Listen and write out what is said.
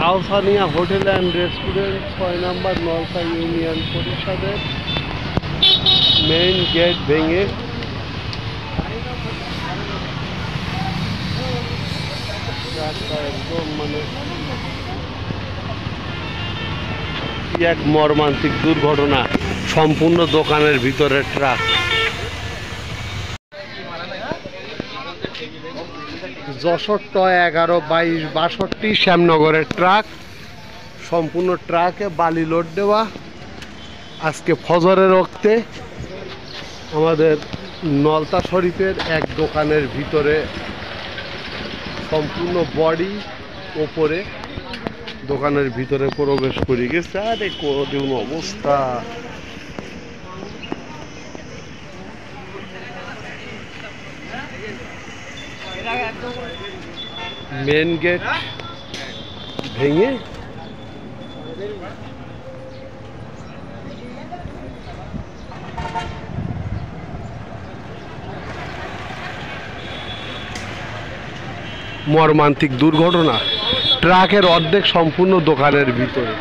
Ahsania hotel and restaurant 6 number Nalta union পরিষদের main gate ভেঙে একদম মানে এক মর্মান্তিক দুর্ঘটনা। সম্পূর্ণ দোকানের ভিতরে ট্রাক। যশোর 11-22-62 শ্যামনগরের ট্রাক, সম্পূর্ণ ট্রাকে বালি লোড দেওয়া। আজকে ফজরের রক্তে আমাদের নলতা শরীফের এক দোকানের ভিতরে সম্পূর্ণ বডি ওপরে দোকানের ভিতরে প্রবেশ করে গেছে। আরে কোন অবস্থা! মেন গেট ভেঙে মর্মান্তিক দুর্ঘটনা। ট্রাকের অর্ধেক সম্পূর্ণ দোকানের ভিতরে।